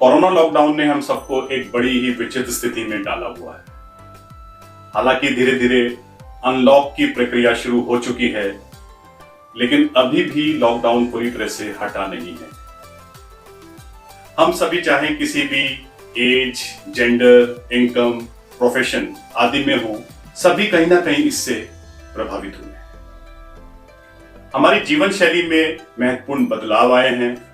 Corona lockdown ने हम सबको एक बड़ी ही विचित्र स्थिति में डाला हुआ है। हालांकि धीरे धीरे अनलॉक की प्रक्रिया शुरू हो चुकी है, लेकिन अभी भी लॉकडाउन पूरी तरह से हटा नहीं है। हम सभी चाहे किसी भी एज, जेंडर, इनकम, प्रोफेशन आदि में हो, सभी कहीं ना कहीं इससे प्रभावित हुए हैं। हमारी जीवन शैली में महत्वपूर्ण बदलाव आए हैं।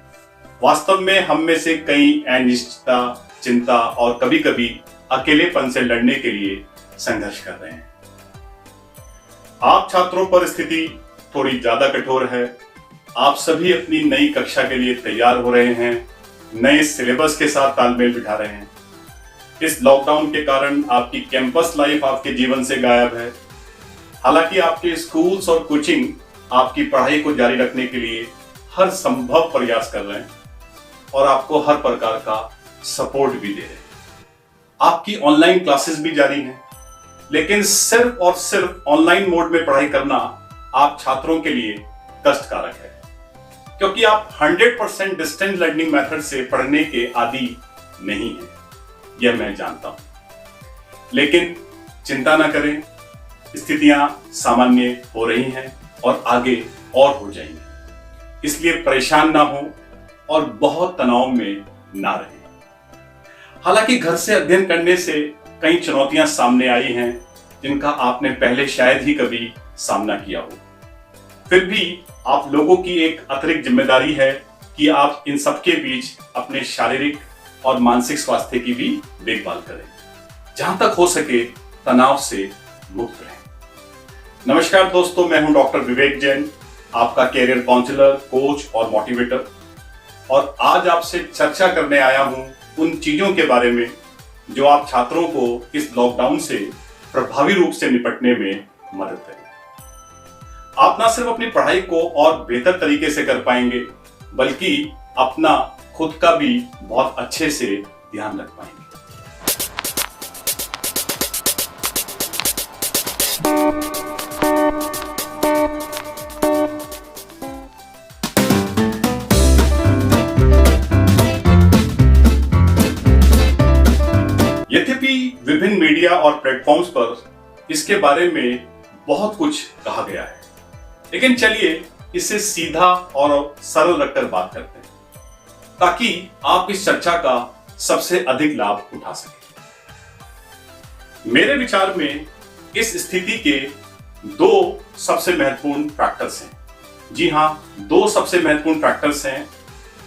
वास्तव में हम में से कई अनिश्चितता, चिंता और कभी कभी अकेलेपन से लड़ने के लिए संघर्ष कर रहे हैं। आप छात्रों पर स्थिति थोड़ी ज्यादा कठोर है। आप सभी अपनी नई कक्षा के लिए तैयार हो रहे हैं, नए सिलेबस के साथ तालमेल बिठा रहे हैं। इस लॉकडाउन के कारण आपकी कैंपस लाइफ आपके जीवन से गायब है। हालांकि आपके स्कूल्स और कोचिंग आपकी पढ़ाई को जारी रखने के लिए हर संभव प्रयास कर रहे हैं और आपको हर प्रकार का सपोर्ट भी दे रहे हैं। आपकी ऑनलाइन क्लासेस भी जारी हैं, लेकिन सिर्फ और सिर्फ ऑनलाइन मोड में पढ़ाई करना आप छात्रों के लिए कष्टकारक है, क्योंकि आप 100% डिस्टेंस लर्निंग मेथड से पढ़ने के आदी नहीं हैं। यह मैं जानता हूं, लेकिन चिंता ना करें, स्थितियां सामान्य हो रही हैं और आगे और हो जाएंगी। इसलिए परेशान ना हो और बहुत तनाव में ना रहें। हालांकि घर से अध्ययन करने से कई चुनौतियां सामने आई हैं, जिनका आपने पहले शायद ही कभी सामना किया हो। फिर भी आप लोगों की एक अतिरिक्त जिम्मेदारी है कि आप इन सबके बीच अपने शारीरिक और मानसिक स्वास्थ्य की भी देखभाल करें। जहां तक हो सके तनाव से मुक्त रहें। नमस्कार दोस्तों, मैं हूं डॉक्टर विवेक जैन, आपका कैरियर काउंसलर, कोच और मोटिवेटर। और आज आपसे चर्चा करने आया हूं उन चीजों के बारे में जो आप छात्रों को इस लॉकडाउन से प्रभावी रूप से निपटने में मदद करें। आप न सिर्फ अपनी पढ़ाई को और बेहतर तरीके से कर पाएंगे, बल्कि अपना खुद का भी बहुत अच्छे से ध्यान रख पाएंगे। यद्यपि विभिन्न मीडिया और प्लेटफॉर्म्स पर इसके बारे में बहुत कुछ कहा गया है, लेकिन चलिए इसे सीधा और सरल रखकर बात करते हैं, ताकि आप इस चर्चा का सबसे अधिक लाभ उठा सकें। मेरे विचार में इस स्थिति के दो सबसे महत्वपूर्ण फैक्टर्स हैं। जी हां, दो सबसे महत्वपूर्ण फैक्टर्स हैं,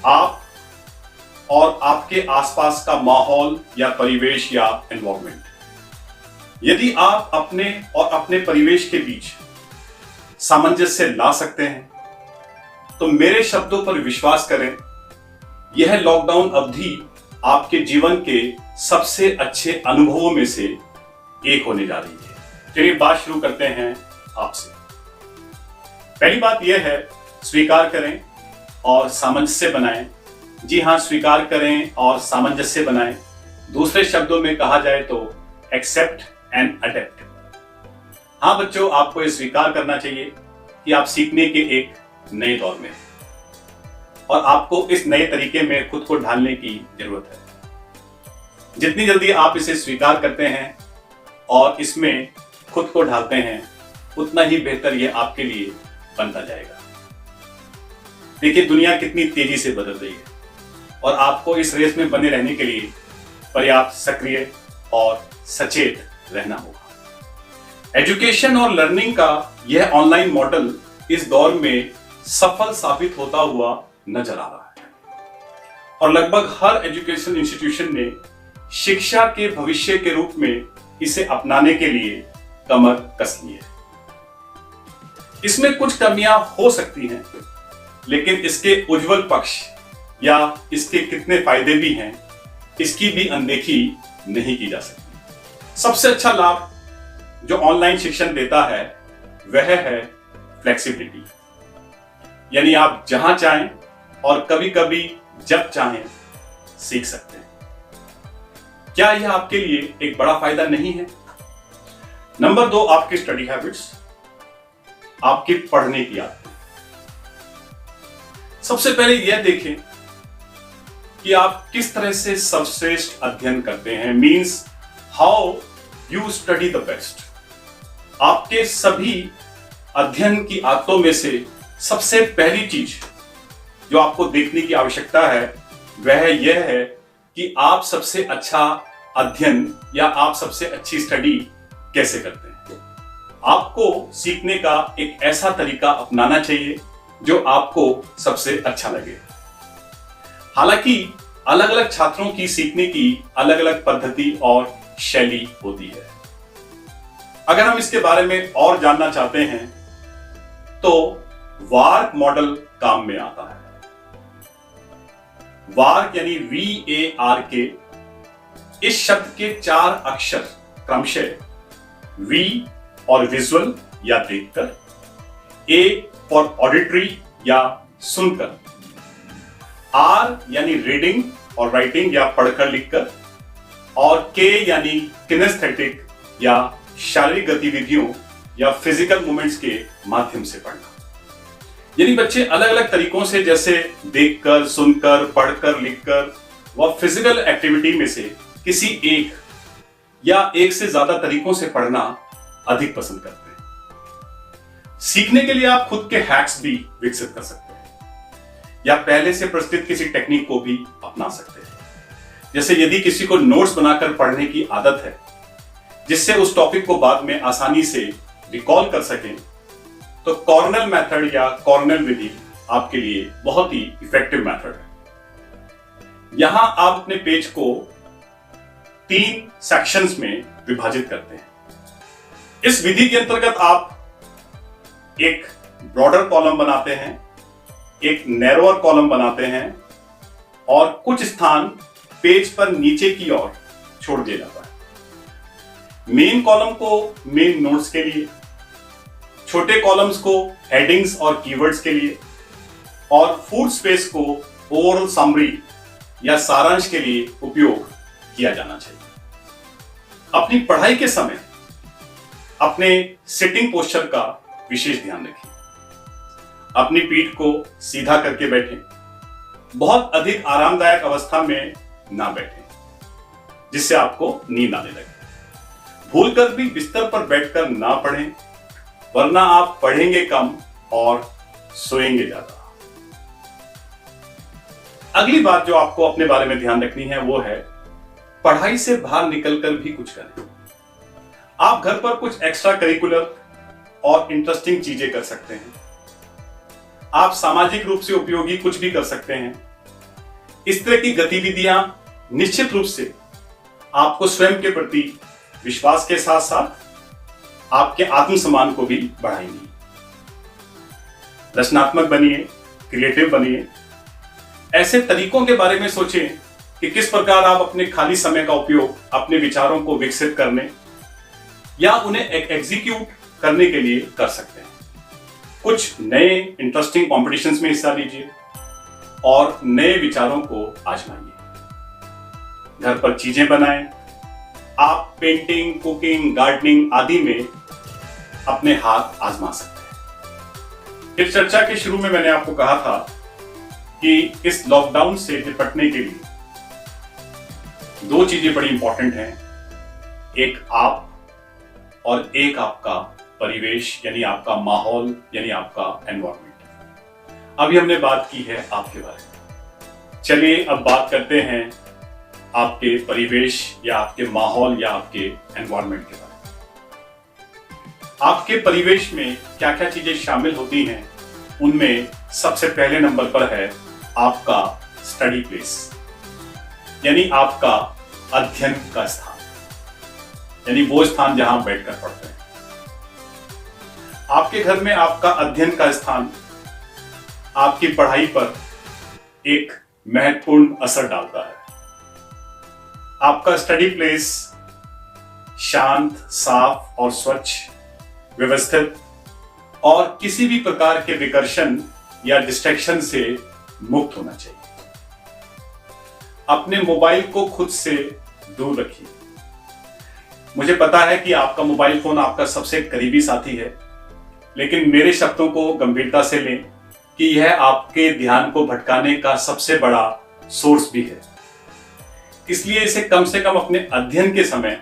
आप और आपके आसपास का माहौल या परिवेश या एनवायरनमेंट। यदि आप अपने और अपने परिवेश के बीच सामंजस्य ला सकते हैं, तो मेरे शब्दों पर विश्वास करें, यह लॉकडाउन अवधि आपके जीवन के सबसे अच्छे अनुभवों में से एक होने जा रही है। चलिए बात शुरू करते हैं आपसे। पहली बात यह है, स्वीकार करें और सामंजस्य बनाएं। जी हां, स्वीकार करें और सामंजस्य बनाएं। दूसरे शब्दों में कहा जाए तो एक्सेप्ट एंड अडेप्ट। हां बच्चों, आपको यह स्वीकार करना चाहिए कि आप सीखने के एक नए दौर में हैं और आपको इस नए तरीके में खुद को ढालने की जरूरत है। जितनी जल्दी आप इसे स्वीकार करते हैं और इसमें खुद को ढालते हैं, उतना ही बेहतर यह आपके लिए बनता जाएगा। देखिए, दुनिया कितनी तेजी से बदल रही है और आपको इस रेस में बने रहने के लिए पर्याप्त सक्रिय और सचेत रहना होगा। एजुकेशन और लर्निंग का यह ऑनलाइन मॉडल इस दौर में सफल साबित होता हुआ नजर आ रहा है और लगभग हर एजुकेशन इंस्टीट्यूशन ने शिक्षा के भविष्य के रूप में इसे अपनाने के लिए कमर कस ली है। इसमें कुछ कमियां हो सकती हैं, लेकिन इसके उज्जवल पक्ष या इसके कितने फायदे भी हैं, इसकी भी अनदेखी नहीं की जा सकती। सबसे अच्छा लाभ जो ऑनलाइन शिक्षण देता है वह है फ्लेक्सिबिलिटी, यानी आप जहां चाहें और कभी कभी जब चाहें सीख सकते हैं। क्या यह आपके लिए एक बड़ा फायदा नहीं है? नंबर 2, आपकी स्टडी हैबिट्स, आपकी पढ़ने की आदत। सबसे पहले यह देखें कि आप किस तरह से सर्वश्रेष्ठ अध्ययन करते हैं, means how you study the best. आपके सभी अध्ययन की आदतों में से सबसे पहली चीज जो आपको देखने की आवश्यकता है वह यह है कि आप सबसे अच्छा अध्ययन या आप सबसे अच्छी स्टडी कैसे करते हैं। आपको सीखने का एक ऐसा तरीका अपनाना चाहिए जो आपको सबसे अच्छा लगे। हालांकि अलग अलग छात्रों की सीखने की अलग अलग पद्धति और शैली होती है। अगर हम इसके बारे में और जानना चाहते हैं तो वार्क मॉडल काम में आता है। वार्क यानी VARK, इस शब्द के 4 अक्षर क्रमशः V और विजुअल या देखकर, A फॉर ऑडिटरी या सुनकर, R यानी रीडिंग और राइटिंग या पढ़कर लिखकर, और K यानी किनेस्थेटिक या शारीरिक गतिविधियों या फिजिकल मूवमेंट्स के माध्यम से पढ़ना। यानी बच्चे अलग अलग तरीकों से, जैसे देखकर, सुनकर, पढ़कर, लिखकर व फिजिकल एक्टिविटी में से किसी एक या एक से ज्यादा तरीकों से पढ़ना अधिक पसंद करते हैं। सीखने के लिए आप खुद के हैक्स भी विकसित कर सकते हैं या पहले से प्रचलित किसी टेक्निक को भी अपना सकते हैं। जैसे यदि किसी को नोट्स बनाकर पढ़ने की आदत है जिससे उस टॉपिक को बाद में आसानी से रिकॉल कर सकें, तो कॉर्नेल मेथड या कॉर्नेल विधि आपके लिए बहुत ही इफेक्टिव मेथड है। यहां आप अपने पेज को 3 सेक्शंस में विभाजित करते हैं। इस विधि के अंतर्गत आप एक ब्रॉडर कॉलम बनाते हैं, एक नैरोअर कॉलम बनाते हैं और कुछ स्थान पेज पर नीचे की ओर छोड़ दिया जाता है। मेन कॉलम को मेन नोट्स के लिए, छोटे कॉलम्स को हेडिंग्स और कीवर्ड्स के लिए और फुल स्पेस को ओवरऑल समरी या सारांश के लिए उपयोग किया जाना चाहिए। अपनी पढ़ाई के समय अपने सिटिंग पोस्चर का विशेष ध्यान रखें। अपनी पीठ को सीधा करके बैठें। बहुत अधिक आरामदायक अवस्था में ना बैठें जिससे आपको नींद आने लगे। भूलकर भी बिस्तर पर बैठकर ना पढ़ें, वरना आप पढ़ेंगे कम और सोएंगे ज्यादा। अगली बात जो आपको अपने बारे में ध्यान रखनी है वो है पढ़ाई से बाहर निकलकर भी कुछ करें। आप घर पर कुछ एक्स्ट्रा करिकुलर और इंटरेस्टिंग चीजें कर सकते हैं। आप सामाजिक रूप से उपयोगी कुछ भी कर सकते हैं। इस तरह की गतिविधियां निश्चित रूप से आपको स्वयं के प्रति विश्वास के साथ साथ आपके आत्मसम्मान को भी बढ़ाएंगी। रचनात्मक बनिए, क्रिएटिव बनिए। ऐसे तरीकों के बारे में सोचें कि किस प्रकार आप अपने खाली समय का उपयोग अपने विचारों को विकसित करने या उन्हें एग्जीक्यूट करने के लिए कर सकते हैं। कुछ नए इंटरेस्टिंग कॉम्पिटिशन्स में हिस्सा लीजिए और नए विचारों को आजमाइए। घर पर चीजें बनाएं। आप पेंटिंग, कुकिंग, गार्डनिंग आदि में अपने हाथ आजमा सकते हैं। इस चर्चा के शुरू में मैंने आपको कहा था कि इस लॉकडाउन से निपटने के लिए 2 चीजें बड़ी इंपॉर्टेंट हैं। एक आप और एक आपका परिवेश यानी आपका माहौल यानी आपका एनवायरनमेंट। अभी हमने बात की है आपके बारे में। चलिए अब बात करते हैं आपके परिवेश या आपके माहौल या आपके एनवायरनमेंट के बारे में। आपके परिवेश में क्या क्या चीजें शामिल होती हैं, उनमें सबसे पहले नंबर पर है आपका स्टडी प्लेस यानी आपका अध्ययन का स्थान, यानी वो स्थान जहां आप बैठकर पढ़ते हैं। आपके घर में आपका अध्ययन का स्थान आपकी पढ़ाई पर एक महत्वपूर्ण असर डालता है। आपका स्टडी प्लेस शांत, साफ और स्वच्छ, व्यवस्थित और किसी भी प्रकार के विकर्षण या डिस्ट्रैक्शन से मुक्त होना चाहिए। अपने मोबाइल को खुद से दूर रखिए। मुझे पता है कि आपका मोबाइल फोन आपका सबसे करीबी साथी है, लेकिन मेरे शब्दों को गंभीरता से लें कि यह आपके ध्यान को भटकाने का सबसे बड़ा सोर्स भी है, इसलिए इसे कम से कम अपने अध्ययन के समय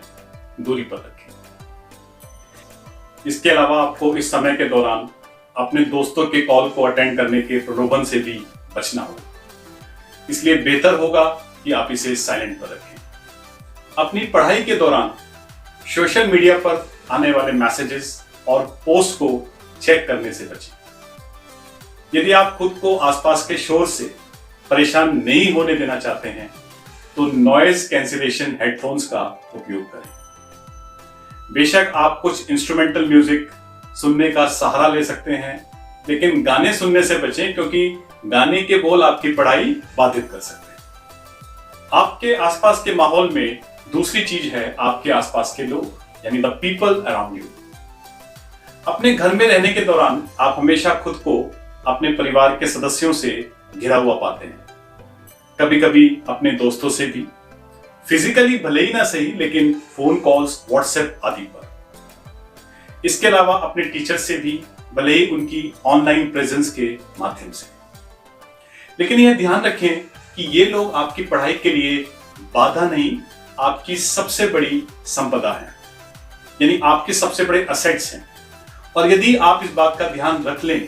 दूरी पर रखें। इसके अलावा आपको इस समय के दौरान अपने दोस्तों के कॉल को अटेंड करने के प्रलोभन से भी बचना होगा, इसलिए बेहतर होगा कि आप इसे साइलेंट पर रखें। अपनी पढ़ाई के दौरान सोशल मीडिया पर आने वाले मैसेजेस और पोस्ट को चेक करने से बचें। यदि आप खुद को आसपास के शोर से परेशान नहीं होने देना चाहते हैं तो नॉइज कैंसिलेशन हेडफोन्स का उपयोग करें। बेशक आप कुछ इंस्ट्रूमेंटल म्यूजिक सुनने का सहारा ले सकते हैं, लेकिन गाने सुनने से बचें क्योंकि गाने के बोल आपकी पढ़ाई बाधित कर सकते हैं। आपके आसपास के माहौल में दूसरी चीज है आपके आसपास के लोग, यानी द पीपल अराउंड यू। अपने घर में रहने के दौरान आप हमेशा खुद को अपने परिवार के सदस्यों से घिरा हुआ पाते हैं, कभी कभी अपने दोस्तों से भी, फिजिकली भले ही ना सही लेकिन फोन कॉल्स, व्हाट्सएप आदि पर। इसके अलावा अपने टीचर से भी, भले ही उनकी ऑनलाइन प्रेजेंस के माध्यम से। लेकिन यह ध्यान रखें कि ये लोग आपकी पढ़ाई के लिए बाधा नहीं, आपकी सबसे बड़ी संपदा है, यानी आपके सबसे बड़े असेट्स हैं। और यदि आप इस बात का ध्यान रख लें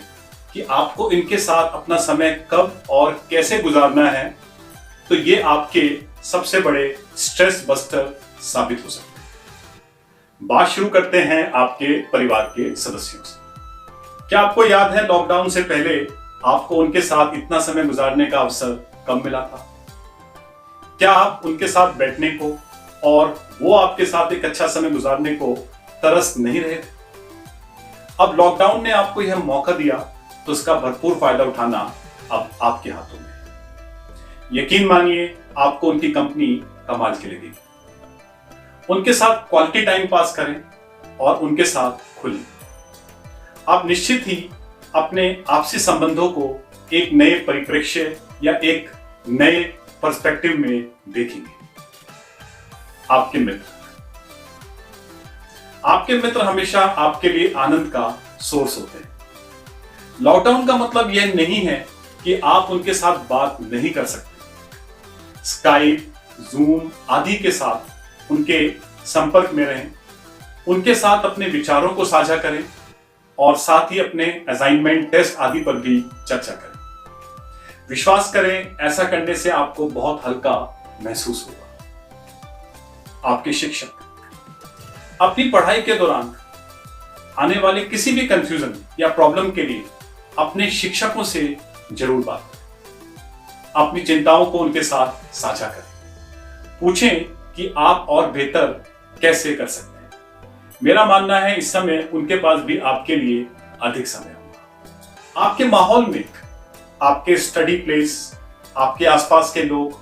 कि आपको इनके साथ अपना समय कब और कैसे गुजारना है, तो ये आपके सबसे बड़े स्ट्रेस बस्टर साबित हो सकते हैं। बात शुरू करते हैं आपके परिवार के सदस्यों से। क्या आपको याद है लॉकडाउन से पहले आपको उनके साथ इतना समय गुजारने का अवसर कब मिला था? क्या आप उनके साथ बैठने को और वो आपके साथ एक अच्छा समय गुजारने को तरस नहीं रहे थे? अब लॉकडाउन ने आपको यह मौका दिया तो इसका भरपूर फायदा उठाना अब आपके हाथों में है। यकीन मानिए आपको उनकी कंपनी कमाल के लगेगी। उनके साथ क्वालिटी टाइम पास करें और उनके साथ खुलें। आप निश्चित ही अपने आपसी संबंधों को एक नए परिप्रेक्ष्य या एक नए पर्सपेक्टिव में देखेंगे। आपके मित्र हमेशा आपके लिए आनंद का सोर्स होते हैं। लॉकडाउन का मतलब यह नहीं है कि आप उनके साथ बात नहीं कर सकते। स्काइप, जूम आदि के साथ उनके संपर्क में रहें, उनके साथ अपने विचारों को साझा करें और साथ ही अपने असाइनमेंट, टेस्ट आदि पर भी चर्चा करें। विश्वास करें, ऐसा करने से आपको बहुत हल्का महसूस होगा। आपके शिक्षक अपनी पढ़ाई के दौरान आने वाले किसी भी कंफ्यूजन या प्रॉब्लम के लिए अपने शिक्षकों से जरूर बात करें। अपनी चिंताओं को उनके साथ साझा करें। पूछें कि आप और बेहतर कैसे कर सकते हैं। मेरा मानना है इस समय उनके पास भी आपके लिए अधिक समय होगा। आपके माहौल में आपके स्टडी प्लेस, आपके आसपास के लोग,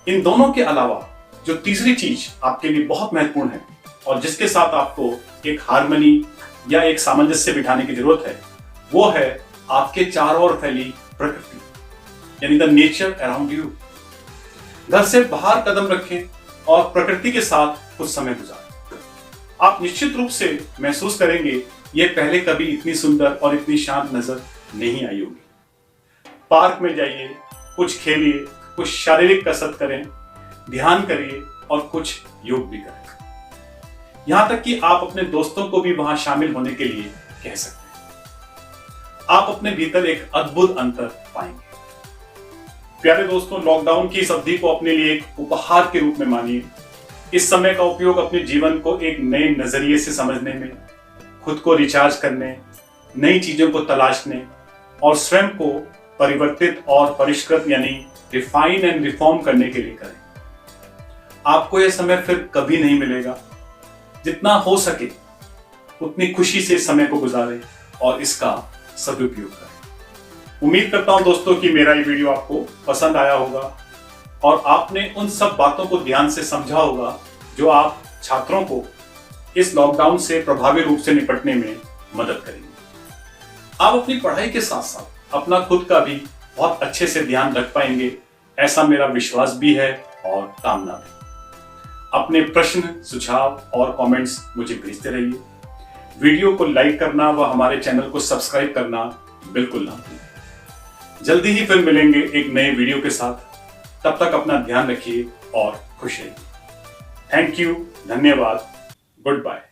इन दोनों के अलावा जो तीसरी चीज आपके लिए बहुत महत्वपूर्ण है और जिसके साथ आपको एक हार्मनी या एक सामंजस्य बिठाने की जरूरत है, वो है आपके चारों ओर फैली प्रकृति, यानी द नेचर अराउंड यू। घर से बाहर कदम रखें और प्रकृति के साथ कुछ समय गुजारें। आप निश्चित रूप से महसूस करेंगे यह पहले कभी इतनी सुंदर और इतनी शांत नजर नहीं आई होगी। पार्क में जाइए, कुछ खेलिए, कुछ शारीरिक कसरत करें, ध्यान करिए और कुछ योग भी करें। यहां तक कि आप अपने दोस्तों को भी वहां शामिल होने के लिए कह सकते हैं। आप अपने भीतर एक अद्भुत अंतर पाएंगे। प्यारे दोस्तों, लॉकडाउन की इस अवधि को अपने लिए एक उपहार के रूप में मानिए। इस समय का उपयोग अपने जीवन को एक नए नजरिए से समझने में, खुद को रिचार्ज करने, नई चीजों को तलाशने और स्वयं को परिवर्तित और परिष्कृत यानी रिफाइन एंड रिफॉर्म करने के लिए करें। आपको यह समय फिर कभी नहीं मिलेगा। जितना हो सके उतनी खुशी से इस समय को गुजारें और इसका सदुपयोग करें। उम्मीद करता हूं दोस्तों कि मेरा ये वीडियो आपको पसंद आया होगा और आपने उन सब बातों को ध्यान से समझा होगा जो आप छात्रों को इस लॉकडाउन से प्रभावी रूप से निपटने में मदद करेंगे। आप अपनी पढ़ाई के साथ साथ अपना खुद का भी बहुत अच्छे से ध्यान रख पाएंगे, ऐसा मेरा विश्वास भी है और कामना भी। अपने प्रश्न, सुझाव और कमेंट्स मुझे भेजते रहिए। वीडियो को लाइक करना व हमारे चैनल को सब्सक्राइब करना बिल्कुल ना भूलें। जल्दी ही फिर मिलेंगे एक नए वीडियो के साथ। तब तक अपना ध्यान रखिए और खुश रहिए। थैंक यू, धन्यवाद, गुड बाय।